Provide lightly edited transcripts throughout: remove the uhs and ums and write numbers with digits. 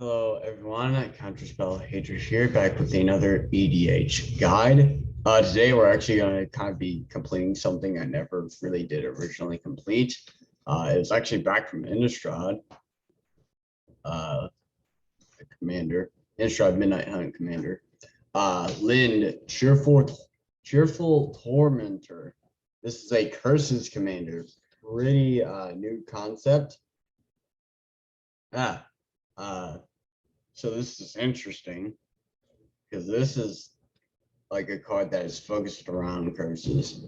Hello everyone, Counterspell Hatred here, back with another EDH guide. Today we're actually going to kind of be completing something I never really did originally complete. It was actually back from Innistrad, the commander, Innistrad Midnight Hunt commander. Lynde, cheerful Tormentor. This is a Curses commander. Pretty new concept. Ah, uh, so this is interesting because this is like a card that is focused around curses.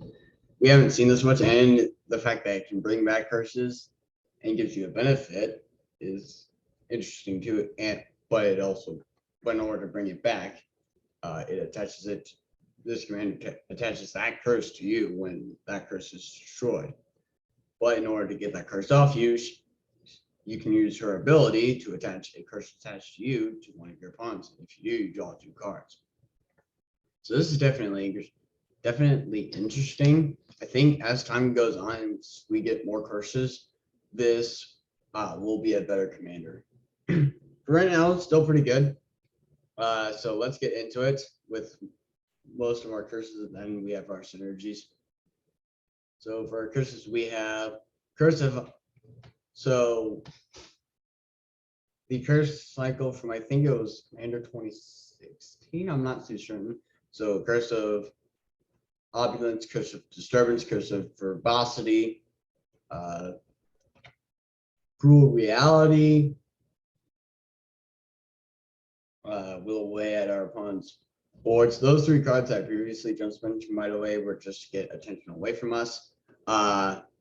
We haven't seen this much, and the fact that it can bring back curses and gives you a benefit is interesting too. And but it also, but in order to bring it back, it attaches it. This command attaches that curse to you when that curse is destroyed. But in order to get that curse off you can use her ability to attach a curse attached to you to one of your opponents. If you do, you draw 2 cards. So this is definitely interesting. I think as time goes on, we get more curses. This will be a better commander. For right now, it's still pretty good. So let's get into it with most of our curses, and then we have our synergies. So for our curses, we have curse of. So the curse cycle from I think it was Commander 2016. I'm not too certain. So curse of opulence, curse of disturbance, curse of verbosity, uh, cruel reality, will away at our opponent's boards. Those 3 cards I previously just mentioned right away were just to get attention away from us.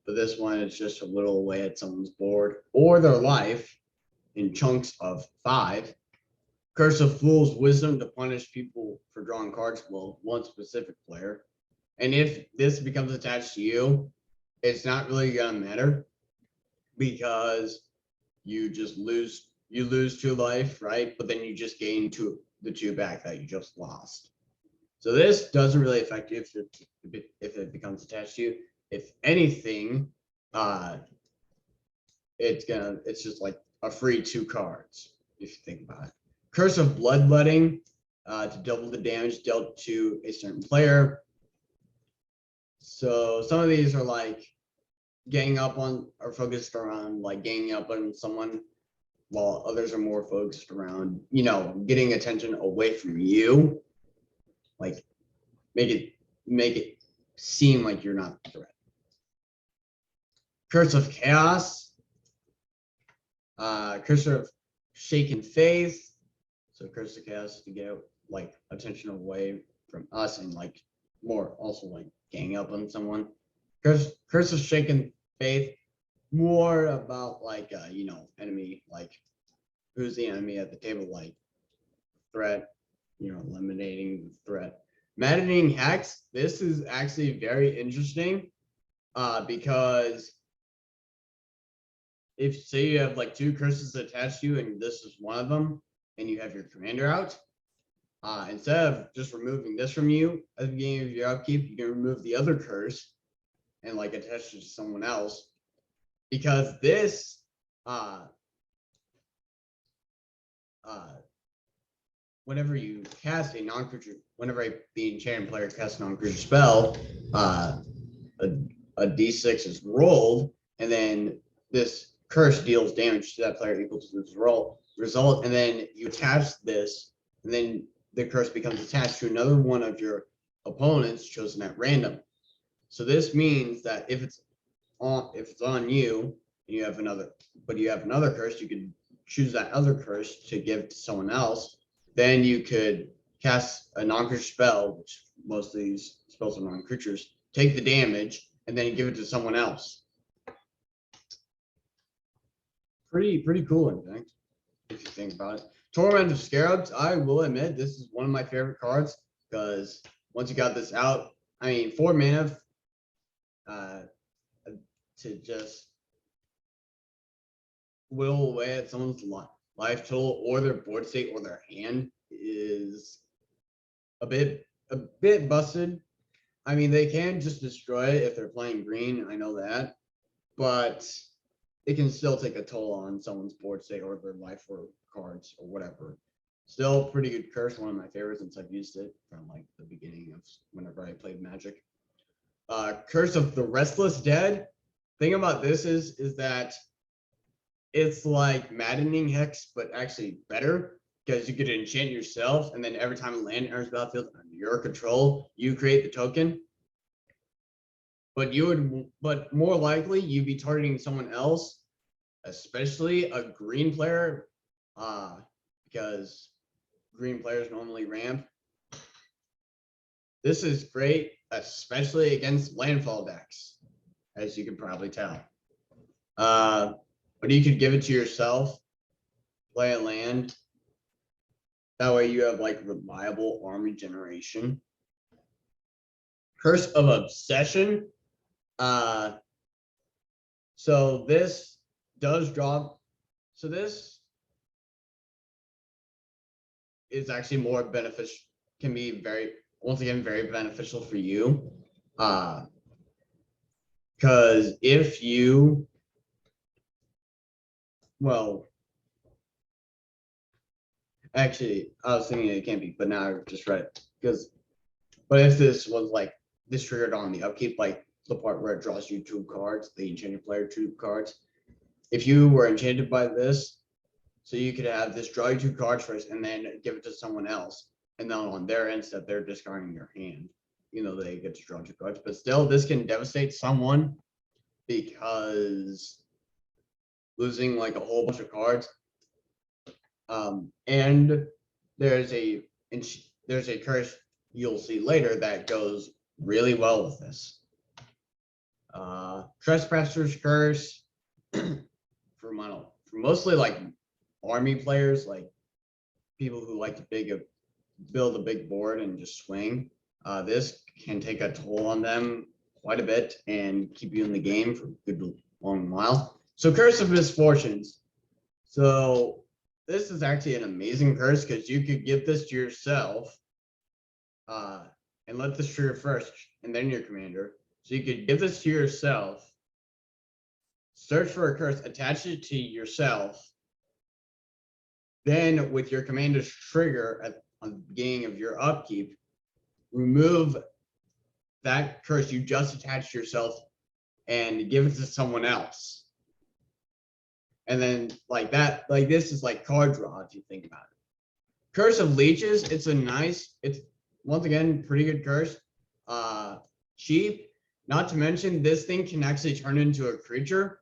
But this one is just a little away at someone's board or their life in chunks of 5. Curse of Fool's Wisdom to punish people for drawing cards. Well, one specific player. And if this becomes attached to you, it's not really gonna matter because you just lose 2 life, right? But then you just gain the 2 back that you just lost. So this doesn't really affect you if it becomes attached to you. If anything, it's just like a free 2 cards if you think about it. Curse of Bloodletting to double the damage dealt to a certain player. So some of these are like ganging up on, are focused around like ganging up on someone, while others are more focused around, getting attention away from you. Like make it seem like you're not a threat. Curse of Chaos, Curse of Shaken Faith. So Curse of Chaos to get like attention away from us and like more also like gang up on someone. Curse of Shaken Faith, more about like enemy, like who's the enemy at the table, like threat, eliminating the threat. Maddening Hex, this is actually very interesting because if say you have like 2 curses attached to you and this is one of them and you have your commander out, instead of just removing this from you at the beginning of your upkeep, you can remove the other curse and like attach it to someone else, because this whenever you cast a non-creature, whenever the enchanted player casts a non-creature spell, a, a d6 is rolled, and then this curse deals damage to that player equal to this result, and then you attach this, and then the curse becomes attached to another one of your opponents chosen at random. So this means that if it's on you and you have another curse, you can choose that other curse to give to someone else. Then you could cast a non-creature spell, which most of these spells are non-creatures, take the damage, and then give it to someone else. Pretty cool, I think, if you think about it. Torment of Scarabs, I will admit, this is one of my favorite cards, because once you got this out, 4 mana to just will away at someone's life total or their board state or their hand is a bit busted. They can just destroy it if they're playing green, I know that, but it can still take a toll on someone's board state or their life or cards or whatever. Still pretty good curse, one of my favorites since I've used it from like the beginning of whenever I played Magic. Curse of the Restless Dead. Thing about this is that it's like Maddening Hex, but actually better because you could enchant yourself, and then every time a land enters the battlefield under your control, you create the token. But more likely you'd be targeting someone else, especially a green player, because green players normally ramp. This is great, especially against landfall decks, as you can probably tell. But you could give it to yourself, play a land. That way you have like reliable army generation. Curse of Obsession. So this does drop. So this is actually more beneficial, can be once again, very beneficial for you. Because if you, well, actually, I was thinking it can't be, but now I just read it. But if this was like, this triggered on the upkeep, like the part where it draws you 2 cards, the enchanted player 2 cards. If you were enchanted by this, so you could have this draw you 2 cards first and then give it to someone else. And then on their end step, they're discarding your hand. They get to draw 2 cards. But still, this can devastate someone because losing like a whole bunch of cards. And there's a curse you'll see later that goes really well with this. Trespasser's Curse for mostly like army players, like people who like to build a big board and just swing. This can take a toll on them quite a bit and keep you in the game for a good long while. So Curse of Misfortunes. So this is actually an amazing curse because you could give this to yourself and let this trigger first and then your commander. So you could give this to yourself, search for a curse, attach it to yourself. Then with your commander's trigger on the beginning of your upkeep, remove that curse you just attached to yourself and give it to someone else. And then like that, like this is like card draw if you think about it. Curse of Leeches, it's once again pretty good curse. Cheap. Not to mention this thing can actually turn into a creature.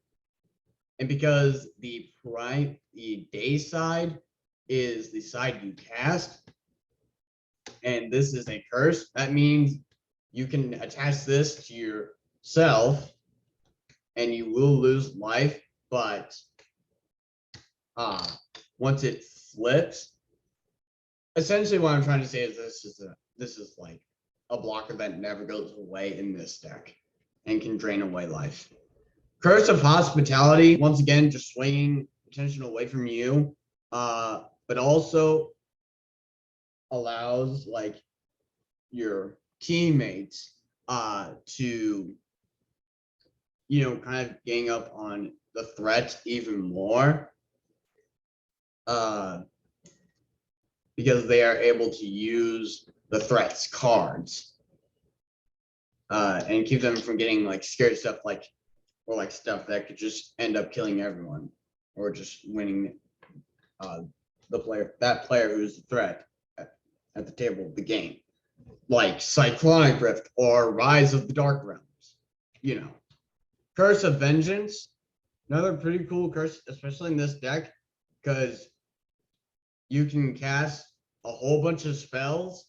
And because the day side is the side you cast, and this is a curse, that means you can attach this to yourself and you will lose life, but once it flips, essentially what I'm trying to say is this is like a blocker that never goes away in this deck and can drain away life. Curse of Hospitality, once again, just swinging attention away from you, but also allows like your teammates to kind of gang up on the threat even more, because they are able to use the threat's cards and keep them from getting like scary stuff or like stuff that could just end up killing everyone or just winning that player who's the threat at the table of the game, like Cyclonic Rift or Rise of the Dark Realms. Curse of Vengeance, another pretty cool curse, especially in this deck, because you can cast a whole bunch of spells.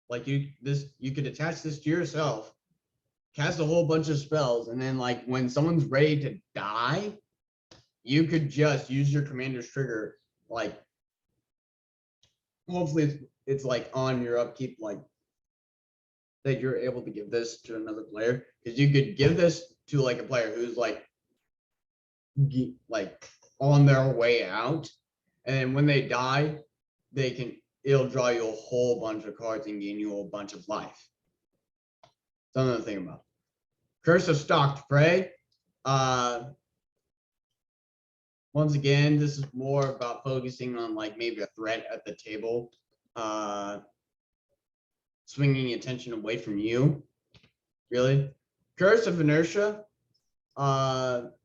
Like you could attach this to yourself, cast a whole bunch of spells, and then like when someone's ready to die, you could just use your commander's trigger. Like hopefully it's like on your upkeep, like that you're able to give this to another player, because you could give this to like a player who's like on their way out, and then when they die, it'll draw you a whole bunch of cards and gain you a bunch of life. Something to think about. Curse of Stalked Prey. Once again, this is more about focusing on like maybe a threat at the table, swinging attention away from you. Really, Curse of Inertia, help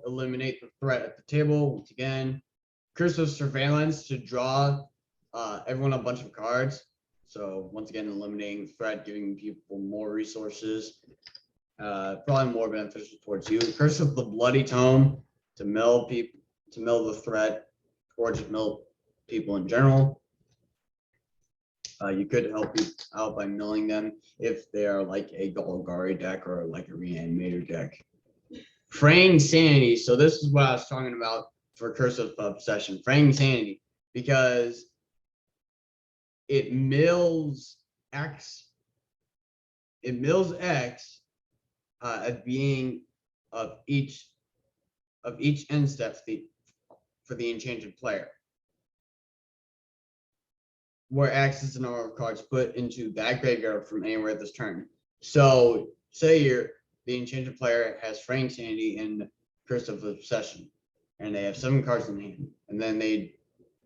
eliminate the threat at the table. Once again, Curse of Surveillance to draw everyone a bunch of cards. So once again, eliminating the threat, giving people more resources. Probably more beneficial towards you. Curse of the Bloody Tome to mill the threat, or just mill people in general. You could help you out by milling them if they are like a Golgari deck or like a Reanimator deck. Fraying Sanity. So this is what I was talking about for Curse of Obsession. Fraying Sanity, because it mills X. It mills X at being of each end step for the enchanted player, where X is the number of cards put into that graveyard from anywhere this turn. So say the enchanted player has Fraying Sanity and Curse of Obsession, and they have 7 cards in hand, and then they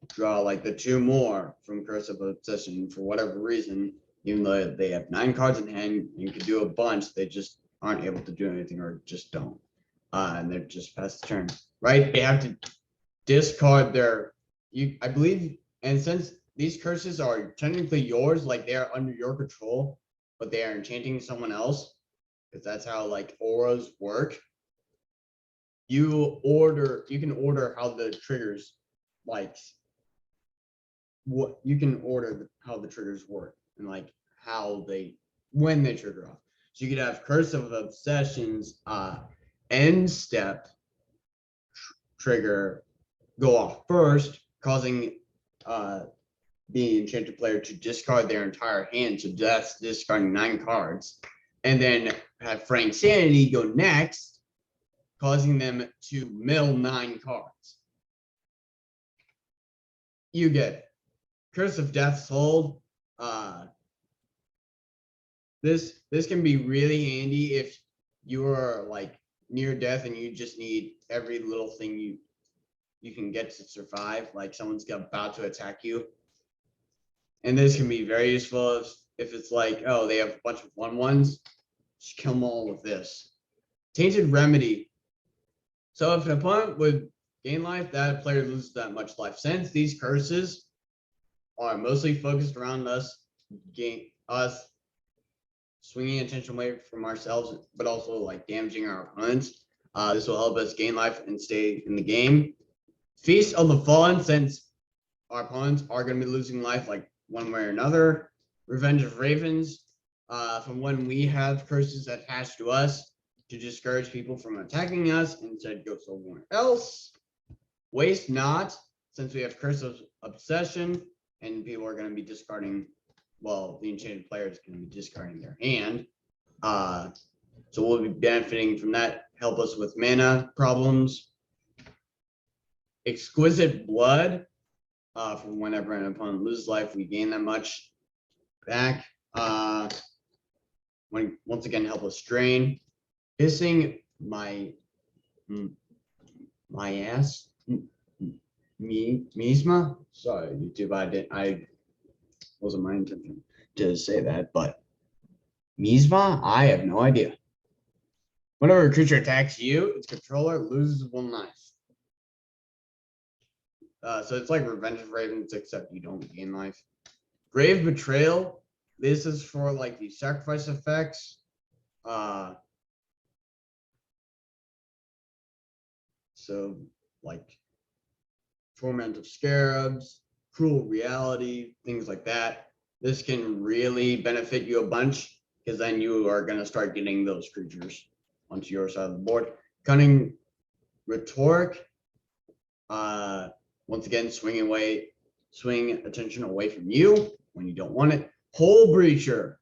draw like the 2 more from Curse of Obsession for whatever reason, even though they have 9 cards in hand, you could do a bunch, they just aren't able to do anything or just don't. And they're just past the turn, right? They have to discard I believe, and since these curses are technically yours, like they are under your control, but they are enchanting someone else, because that's how like auras work. You can order how the triggers, like what you can order how the triggers work and like when they trigger off. So you could have Curse of Obsessions end step trigger go off first, causing the enchanted player to discard their entire hand, so that's discarding 9 cards, and then have Fraying Sanity go next, causing them to mill 9 cards. You get it. Curse of Death's Hold. This can be really handy if you are like near death and you just need every little thing you can get to survive, like someone's about to attack you. And this can be very useful if it's like, oh, they have a bunch of 1/1s, just kill them all with this. Tainted Remedy. So if an opponent would gain life, that player loses that much life. Since these curses are mostly focused around us swinging attention away from ourselves, but also like damaging our opponents, this will help us gain life and stay in the game. Feast of the Fallen, since our opponents are going to be losing life like one way or another. Revenge of Ravens, from when we have curses attached to us to discourage people from attacking us, instead go somewhere else. Waste Not, since we have Curse of Obsession and people are going to be discarding, well, the enchanted player is going to be discarding their hand. So we'll be benefiting from that. Help us with mana problems. Exquisite Blood, from whenever an opponent loses life, we gain that much back. Once again, help us drain. Pissing my ass. Misma. Sorry, YouTube. I wasn't my intention to say that, but Misma, I have no idea. Whenever a creature attacks you, its controller loses 1 life. So it's like Revenge of Ravens, except you don't gain life. Grave Betrayal. This is for like the sacrifice effects. So like Torment of Scarabs, Cruel Reality, things like that. This can really benefit you a bunch, because then you are going to start getting those creatures onto your side of the board. Cunning Rhetoric. Once again, swing attention away from you when you don't want it. Hole Breacher,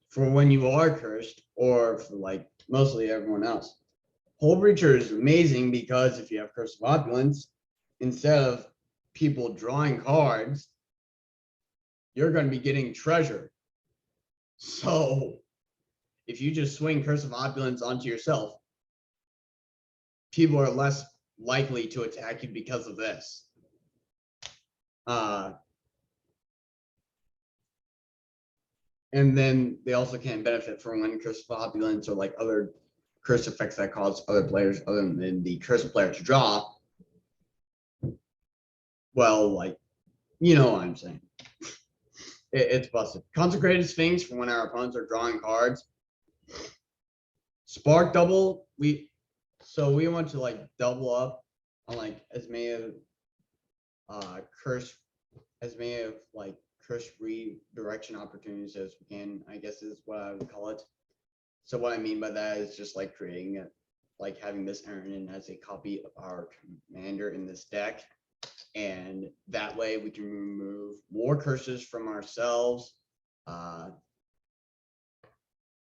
for when you are cursed, or for like mostly everyone else. Hole Breacher is amazing because if you have Curse of Opulence, instead of people drawing cards, you're going to be getting treasure. So if you just swing Curse of Opulence onto yourself, people are less likely to attack you because of this. And then they also can benefit from when curse opulence or like other curse effects that cause other players other than the curse player to draw. Well, like, you know what I'm saying. It's busted. Consecrated Sphinx for when our opponents are drawing cards. Spark double, we want to like double up on like as many of curse like curse redirection opportunities as we can, I guess is what I would call it. So what I mean by that is just like creating it, like having this Aaron as a copy of our commander in this deck. And that way we can remove more curses from ourselves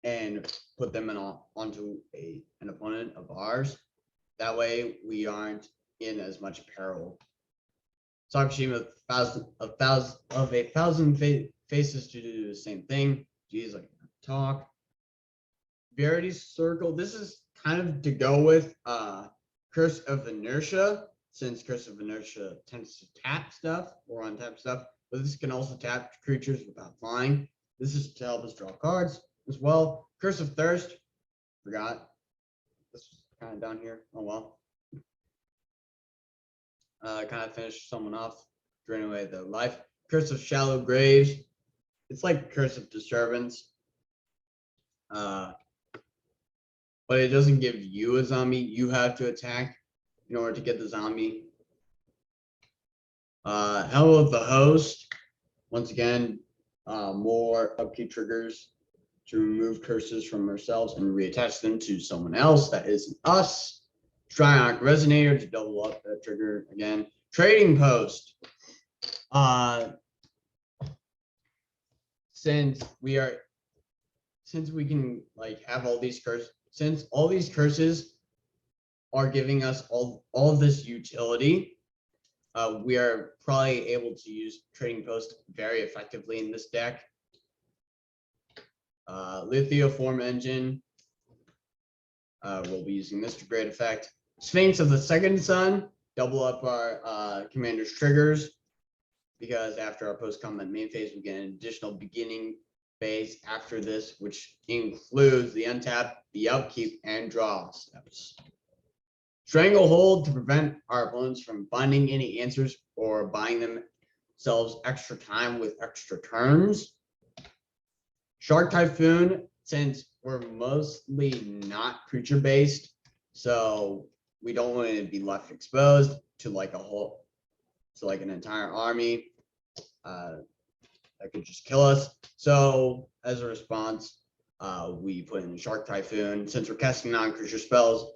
and put them onto an opponent of ours. That way we aren't in as much peril. Sakashima, a thousand faces to do the same thing. Geez, I can't talk. Verity's Circle. This is kind of to go with Curse of Inertia, since Curse of Inertia tends to tap stuff or untap stuff, but this can also tap creatures without flying. This is to help us draw cards as well. Curse of Thirst. Forgot. This was kind of down here. Oh well. Kind of finish someone off, drain away their life. Curse of Shallow Graves. It's like Curse of Disturbance. But it doesn't give you a zombie. You have to attack in order to get the zombie. Hell of the Host. Once again, more upkeep triggers to remove curses from ourselves and reattach them to someone else that isn't us. Trionic Resonator to double up that trigger again. Trading Post. Since we can like have all these curses, since all these curses are giving us all of this utility, we are probably able to use Trading Post very effectively in this deck. Lithoform Engine. We'll be using this to great effect. Sphinx of the Second Sun, double up our commander's triggers, because after our post-combat main phase, we get an additional beginning phase after this, which includes the untap, the upkeep, and draw steps. Stranglehold to prevent our opponents from finding any answers or buying themselves extra time with extra turns. Shark Typhoon, since we're mostly not creature based, so we don't want to be left exposed to like an entire army that could just kill us. So as a response, we put in Shark Typhoon since we're casting non-creature spells,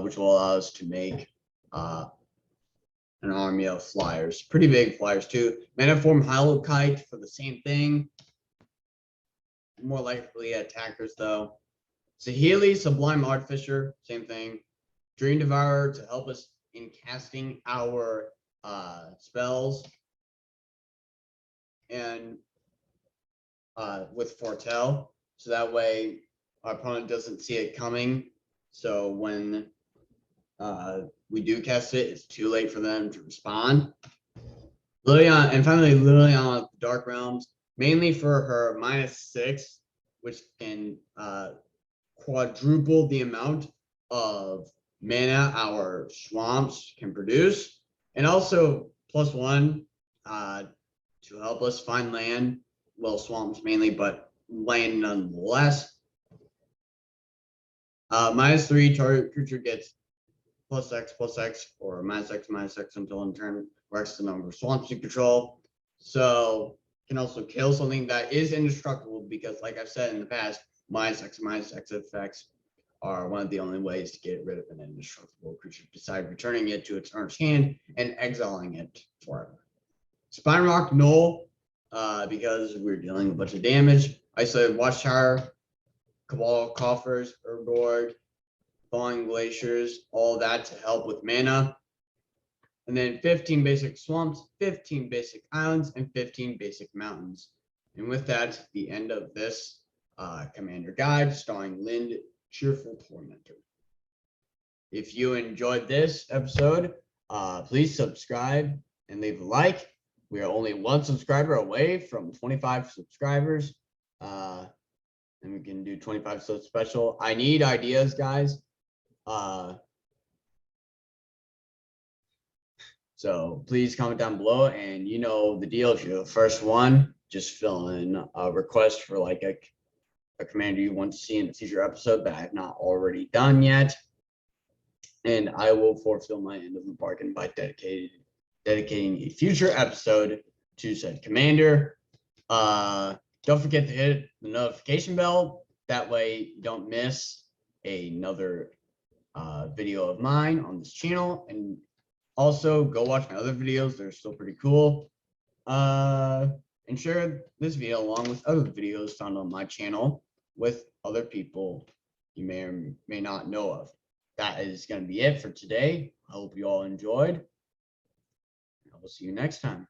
which will allow us to make an army of flyers, pretty big flyers too. Manaform Halokite for the same thing. More likely attackers though. Saheeli, Sublime Artificer, same thing. Dream Devourer to help us in casting our spells. And with Foretell, so that way our opponent doesn't see it coming. So when we do cast it, it's too late for them to respond. Liliana, and finally Liliana of the Dark Realms, mainly for her -6, which can quadruple the amount of mana our swamps can produce, and also +1 to help us find land. Well, swamps mainly, but land nonetheless. -3, target creature gets +X/+X or -X/-X until in turn works the number of swamps you control. So can also kill something that is indestructible, because like I've said in the past, -X/-X effects are one of the only ways to get rid of an indestructible creature, besides returning it to its owner's hand and exiling it forever. Spine Rock Null, because we're dealing a bunch of damage. Isolated Watchtower, Cabal Coffers, Urborg, Thawing Glaciers, all that to help with mana. And then 15 basic swamps, 15 basic islands, and 15 basic mountains. And with that, the end of this commander guide starring Lynde, Cheerful Tormentor. if you enjoyed this episode, please subscribe and leave a like. We are only 1 subscriber away from 25 subscribers. And we can do 25 so special. I need ideas, guys. So please comment down below, and you know the deal. If you're the first one, just fill in a request for like a commander you want to see in a future episode that I have not already done yet. And I will fulfill my end of the bargain by dedicating a future episode to said commander. Don't forget to hit the notification bell. That way you don't miss another video of mine on this channel. And also go watch my other videos. They're still pretty cool. And share this video along with other videos found on my channel with other people you may or may not know of. That is going to be it for today. I hope you all enjoyed. I will see you next time.